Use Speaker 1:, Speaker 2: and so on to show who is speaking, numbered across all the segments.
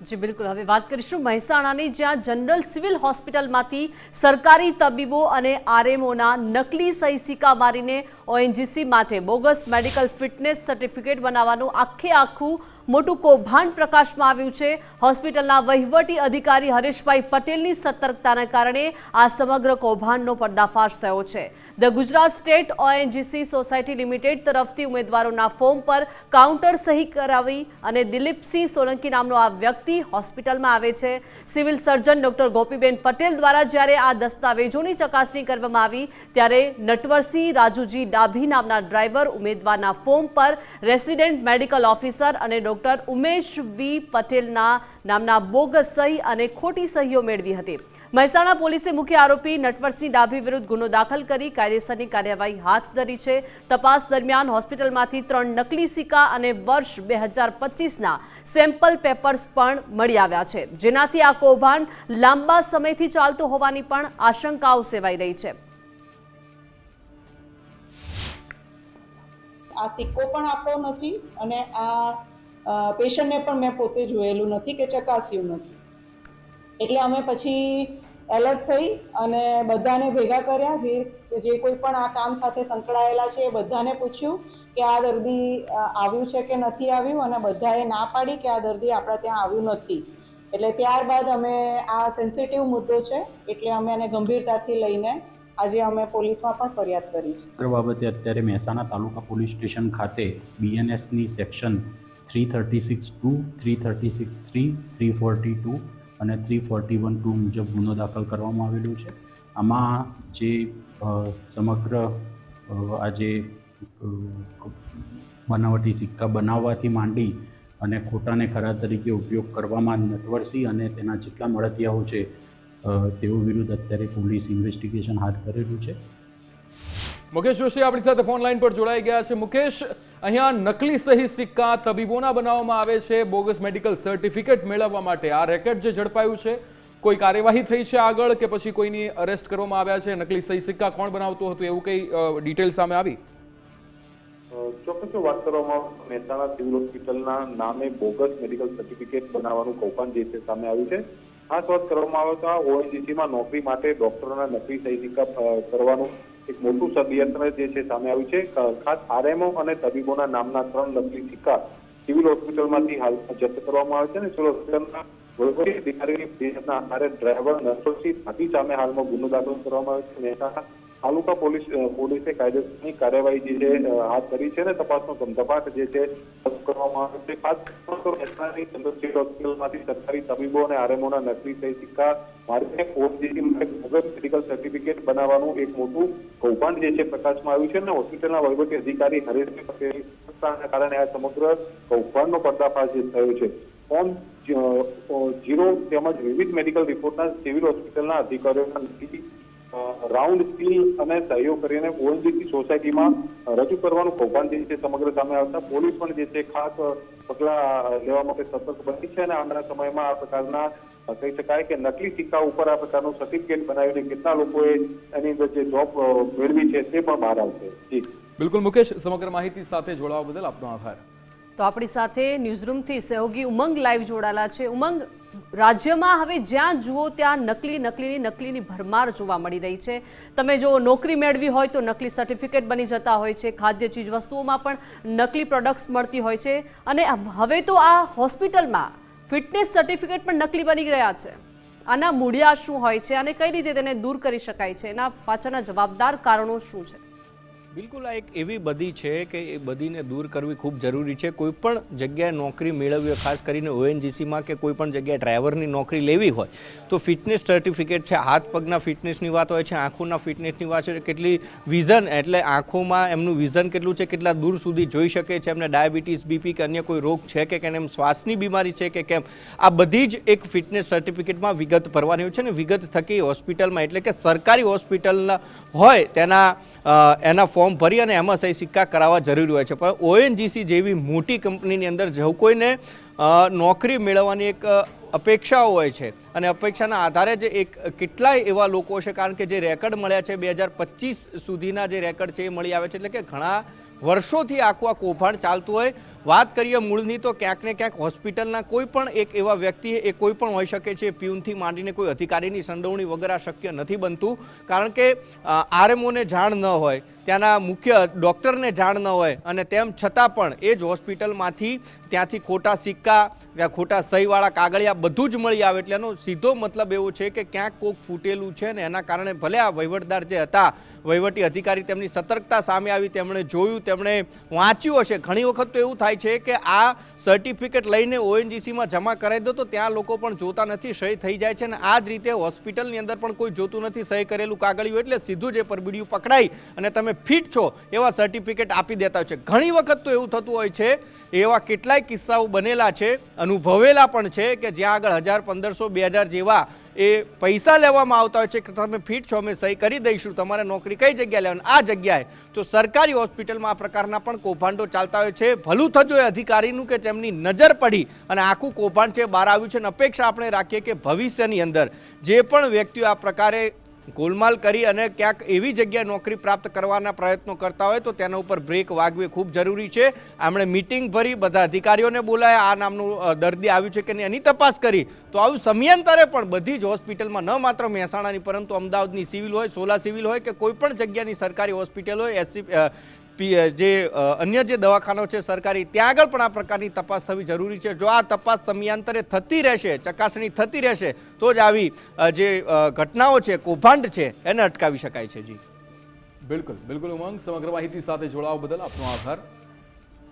Speaker 1: જી બિલકુલ, હવે વાત કરીશું મહેસાણાની, જ્યાં જનરલ સિવિલ હોસ્પિટલમાંથી સરકારી તબીબો અને આરએમઓના નકલી સહી સિક્કા મારીને ઓએનજીસી માટે બોગસ મેડિકલ ફિટનેસ સર્ટિફિકેટ બનાવવાનું આખું મોટું કૌભાંડ પ્રકાશમાં આવ્યું છે। હોસ્પિટલના વહીવટી અધિકારી હરેશભાઈ પટેલની સતર્કતાને કારણે આ સમગ્ર કૌભાંડનો પર્દાફાશ થયો છે। The Gujarat state ONGC society limited તરફથી ઉમેદવારોના ફોર્મ પર કાઉન્ટર સહી કરાવી અને દિલીપસિંહ સોલંકી નામનો આ વ્યક્તિ હોસ્પિટલમાં આવે છે। Civil surgeon doctor Gopiben Patel દ્વારા જ્યારે આ દસ્તાવેજોની ચકાસણી કરવામાં આવી ત્યારે નટવરસિંહ રાજુજી ડાભી નામના ડ્રાઈવર ઉમેદવારના ફોર્મ પર રેસિડેન્ટ મેડિકલ ઓફિસર અને ડોક્ટર ઉમેશ વી પટેલના નામના બોગસ સહી અને ખોટી સહીઓ મેળવી હતી। મહેસાણા પોલીસે મુખ્ય આરોપી નટવરસિંહ ડાભી વિરુદ્ધ ગુનો દાખલ કરી કાયદેસરની કાર્યવાહી હાથ ધરી છે। તપાસ દરમિયાન હોસ્પિટલમાંથી 3 નકલી સિક્કા અને વર્ષ 2025ના સેમ્પલ પેપર્સ પણ મળી આવ્યા છે, જેનાથી આ કૌભાંડ લાંબા સમયથી ચાલતો હોવાની પણ આશંકાઓ સેવાઈ રહી છે।
Speaker 2: આ સિક્કો પણ આપણો નથી અને આ પેશન્ટને પણ મેં પોતે જોયેલું નથી કે ચકાસ્યું નથી, એટલે અમે પછી એલર્ટ થઈ અને બધાને ભેગા કર્યા, જે કોઈ પણ આ કામ સાથે સંકળાયેલા છે એ બધાને પૂછ્યું કે આ દર્દી આવ્યું છે કે નથી આવ્યું, અને બધાએ ના પાડી કે આ દર્દી આપણા ત્યાં આવ્યું નથી। એટલે ત્યારબાદ અમે આ સેન્સિટિવ મુદ્દો છે એટલે અમે એને ગંભીરતાથી લઈને આજે અમે પોલીસમાં પણ ફરિયાદ કરી છે।
Speaker 3: આ બાબતે અત્યારે મહેસાણા તાલુકા પોલીસ સ્ટેશન ખાતે બીએનએસની સેક્શન 336(2), 336(3), 342 અને 341(2) મુજબ ગુનો દાખલ કરવામાં આવેલો છે। આમાં જે સમગ્ર આજે બનાવટી સિક્કા બનાવવાથી માંડી અને ખોટાને ખરા તરીકે ઉપયોગ કરવામાં નટવરસિંહ અને તેના જેટલા મળતિયાઓ છે તેઓ વિરુદ્ધ અત્યારે પોલીસ ઇન્વેસ્ટિગેશન હાથ ધરેલું છે।
Speaker 4: મુકેશ જોશી આપણી સાથે ફોન લાઈન પર જોડાઈ ગયા છે। મુકેશ, અહીંયા નકલી સહી સિક્કા તબીબોના બનાવવામાં આવે છે બોગસ મેડિકલ સર્ટિફિકેટ મેળવવા માટે। આ રેકેટ જે ઝડપાયું છે, કોઈ કાર્યવાહી થઈ છે આગળ કે પછી કોઈની અરેસ્ટ કરવામાં આવ્યા છે? નકલી સહી સિક્કા કોણ બનાવતું હતું એવું કઈ ડિટેલ સામે આવી?
Speaker 5: ચોક્કસ વાત કરવામાં મહેસાણા સિવિલ હોસ્પિટલના નામે બોગસ મેડિકલ સર્ટિફિકેટ બનાવવાનું કૌભાંડ જે છે સામે આવ્યું છે। ખાસ વાત કરવામાં આવે તો ઓએનજીસીમાં નોકરી માટે ડોક્ટરોના નકલી સહી સિક્કા કરવાનું એક મોટું ષડયંત્ર જે છે સામે આવ્યું છે। ખાસ આરએમઓ અને તબીબોના નામના 3 નકલી સિક્કા સિવિલ હોસ્પિટલમાંથી હાલ જપ્ત કરવામાં આવે છે અને સિવિલ હોસ્પિટલના વહીવટી અધિકારીની ફરિયાદના આધારે ડ્રાઈવર નટવરસિંહ ડાભી સામે હાલમાં ગુનો દાખલ કરવામાં આવ્યો છે। મહેસાણા તાલુકા પોલીસે કાયદેસરની કાર્યવાહી જે છે હાથ ધરી છે અને તપાસનો ધમધમાટ જે છે કરવામાં આવ્યો છે। ખાસ મહેસાણાની જનરલ સિવિલ હોસ્પિટલમાંથી સરકારી તબીબો અને આરએમઓના નકલી સહી સિક્કા મારીને ઓએનજીસી માટે બોગસ મેડિકલ સર્ટિફિકેટ બનાવવાનું એક મોટું કૌભાંડ જે છે પ્રકાશમાં આવ્યું છે અને હોસ્પિટલના વહીવટી અધિકારી હરેશભાઈ પટેલના કારણે આ સમગ્ર કૌભાંડનો પર્દાફાશ જે થયો છે। ફોર્મ 0 તેમજ વિવિધ મેડિકલ રિપોર્ટના સિવિલ હોસ્પિટલના અધિકારીઓના નક્કી રાઉન્ડ સીલ અને સહયોગ કરીને ઓએનજીસી સોસાયટીમાં રજૂ કરવાનું કૌભાંડ જે છે સમગ્ર સામે આવતા પોલીસ પણ જે છે ખાસ પગલાં લેવા માટે સતર્ક બની છે અને આવનારા સમયમાં આ પ્રકારના કહી શકાય કે નકલી સિક્કા ઉપર આ પ્રકારનું સર્ટિફિકેટ બનાવીને કેટલા લોકોએ એની અંદર જે જોબ મેળવી છે તે પણ બહાર આવશે। જી
Speaker 4: બિલકુલ મુકેશ, સમગ્ર માહિતી સાથે જોડાવા બદલ આપનો આભાર।
Speaker 1: તો આપણી સાથે ન્યૂઝરૂમથી સહયોગી ઉમંગ લાઈવ જોડાયેલા છે। ઉમંગ, રાજ્યમાં હવે જ્યાં જુઓ ત્યાં નકલીની ભરમાર જોવા મળી રહી છે। તમે જો નોકરી મેળવી હોય તો નકલી સર્ટિફિકેટ બની જતા હોય છે, ખાદ્ય ચીજ વસ્તુઓમાં પણ નકલી પ્રોડક્ટ્સ મળતી હોય છે, અને હવે તો આ હોસ્પિટલમાં ફિટનેસ સર્ટિફિકેટ પણ નકલી બની રહ્યા છે। આના મૂળિયા શું હોય છે અને કઈ રીતે તેને દૂર કરી શકાય છે? એના પાછળના જવાબદાર કારણો શું છે?
Speaker 6: બિલકુલ, આ એક એવી બધી છે કે એ બધીને દૂર કરવી ખૂબ જરૂરી છે। કોઈ પણ જગ્યાએ નોકરી મેળવવી હોય, ખાસ કરીને ઓએનજીસીમાં કે કોઈ પણ જગ્યાએ ડ્રાઈવરની નોકરી લેવી હોય તો ફિટનેસ સર્ટિફિકેટ છે, હાથ પગના ફિટનેસની વાત હોય છે, આંખોના ફિટનેસની વાત છે, કેટલી વિઝન એટલે આંખોમાં એમનું વિઝન કેટલું છે, કેટલા દૂર સુધી જોઈ શકે છે, એમને ડાયાબિટીસ, બીપી કે અન્ય કોઈ રોગ છે કે કેમ, શ્વાસની બીમારી છે કે કેમ, આ બધી જ એક ફિટનેસ સર્ટિફિકેટમાં વિગત ભરવાની હોય છે અને વિગત થકી હોસ્પિટલમાં એટલે કે સરકારી હોસ્પિટલના હોય એના ફોર્મ ભરી અને એમાં સહી સિક્કા કરાવવા જરૂરી હોય છે। પણ ઓએનજીસી જેવી મોટી કંપનીની અંદર જો કોઈને નોકરી મેળવવાની એક અપેક્ષાઓ હોય છે અને અપેક્ષાના આધારે જ એક કેટલાય એવા લોકો છે, કારણ કે જે રેકર્ડ મળ્યા છે 2025 સુધીના જે રેકર્ડ છે એ મળી આવે છે, એટલે કે ઘણા વર્ષોથી આખું આ કૌભાંડ ચાલતું હોય. વાત કરીએ મૂળની તો ક્યાંક ને ક્યાંક હોસ્પિટલના કોઈ પણ એક એવા વ્યક્તિ એ કોઈ પણ હોઈ શકે છે, પ્યુનથી માંડીને કોઈ અધિકારીની સંડોવણી વગર આ શક્ય નથી બનતું. કારણ કે આરએમઓને જાણ ન હોય, ત્યાંના મુખ્ય ડૉક્ટરને જાણ ન હોય, અને તેમ છતાં પણ એ જ હોસ્પિટલમાંથી ત્યાંથી ખોટા સિક્કા, ખોટા સહીવાળા કાગળિયા બધું જ મળી આવે. એટલે એનો સીધો મતલબ એવો છે કે ક્યાંક કોક ફૂટેલું છે ને એના કારણે ભલે આ વહીવટદાર જે હતા, વહીવટી અધિકારી, તેમની સતર્કતા સામે આવી, તેમણે જોયું, તેમણે વાંચ્યું હશે. ઘણી વખત તો એવું થાય છે કે આ સર્ટિફિકેટ લઈને ઓએનજીસીમાં જમા કરાવી દો તો ત્યાં લોકો પણ જોતા નથી, સહી થઈ જાય છે. અને આ જ રીતે હોસ્પિટલની અંદર પણ કોઈ જોતું નથી સહી કરેલું કાગળિયું, એટલે સીધું જ એ પરબીડિયું પકડાઈ અને તમે ફિટ છો એવા સર્ટિફિકેટ આપી દેતા હોય છે. ઘણી વખત તો એવું થતું હોય છે, એવા કેટલાય કિસ્સાઓ બનેલા છે, અનુભવેલા પણ છે, કે જ્યાં આગળ 1000, 1500, 2000 જેવા એ પૈસા લેવામાં આવતા હોય છે કે તમે ફિટ છો, અમે સહી કરી દઈશું, તમારે નોકરી કઈ જગ્યાએ લેવાની, આ જગ્યાએ. તો સરકારી હોસ્પિટલમાં આ પ્રકારના પણ કૌભાંડો ચાલતા હોય છે. ભલું થજો એ અધિકારીનું કે જેમની નજર પડી અને આખું કૌભાંડ છે બહાર આવ્યું છે. અને અપેક્ષા આપણે રાખીએ કે ભવિષ્યની અંદર જે પણ વ્યક્તિઓ આ પ્રકારે ગોલમાલ કરી અને ક્યાંક એવી જગ્યાએ નોકરી પ્રાપ્ત કરવાના પ્રયત્નો કરતા હોય તો તેના ઉપર બ્રેક વાગવી ખૂબ જરૂરી છે. આમણે મિટિંગ ભરી, બધા અધિકારીઓને બોલાયા, આ નામનું દર્દી આવ્યું છે કે નહીં એની તપાસ કરી. તો આવું સમયાંતરે પણ બધી જ હોસ્પિટલમાં, ન માત્ર મહેસાણાની પરંતુ અમદાવાદની સિવિલ હોય, સોલા સિવિલ હોય કે કોઈ પણ જગ્યાની સરકારી હોસ્પિટલ હોય, જે અન્ય જે દવાખાનાઓ છે સરકારી, ત્યાં આગળ પણ આ પ્રકારની તપાસ થવી જરૂરી છે. જો આ તપાસ સમયાંતરે થતી રહેશે, ચકાસણી થતી રહેશે, તો જ આવી જે ઘટનાઓ છે, કૌભાંડ છે, એને અટકાવી શકાય છે. જી
Speaker 4: બિલકુલ બિલકુલ ઉમંગ, સમગ્ર માહિતી સાથે જોડાવા બદલ આપનો આભાર.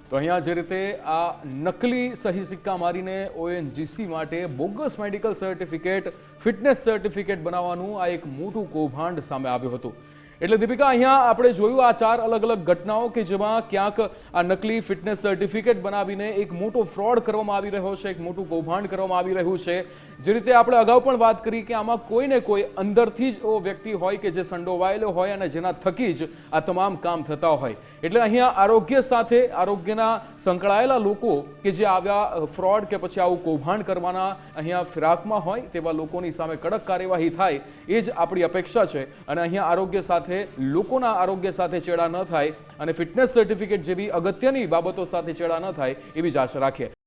Speaker 4: તો અહીંયા જે રીતે આ નકલી સહી સિક્કા મારીને ઓએનજીસી માટે bogus medical certificate, fitness certificate બનાવવાનું આ એક મોટું કૌભાંડ સામે આવ્યું હતું. એટલે દીપિકા, અહીંયા આપણે જોયું આ 4 અલગ અલગ ઘટનાઓ કે જેમાં ક્યાંક આ નકલી ફિટનેસ સર્ટિફિકેટ બનાવીને એક મોટો ફ્રોડ કરવામાં આવી રહ્યો છે, એક મોટું કૌભાંડ કરવામાં આવી રહ્યું છે. જે રીતે આપણે અગાઉ પણ વાત કરી કે આમાં કોઈને કોઈ અંદરથી જ એવો વ્યક્તિ હોય કે જે સંડોવાયેલો હોય અને જેના થકી જ આ તમામ કામ થતા હોય. એટલે અહીંયા આરોગ્ય સાથે, આરોગ્યના સંકળાયેલા લોકો કે જે આવ્યા ફ્રોડ કે પછી આવું કૌભાંડ કરવાના અહીંયા ફિરાકમાં હોય તેવા લોકોની સામે કડક કાર્યવાહી થાય એ જ આપણી અપેક્ષા છે. અને અહીંયા આરોગ્ય સાથે, લોકોના આરોગ્ય સાથે ચેડા ન થાય અને ફિટનેસ સર્ટિફિકેટ જેવી અગત્યની બાબતો સાથે ચેડા ન થાય એવી જ આશા રાખીએ.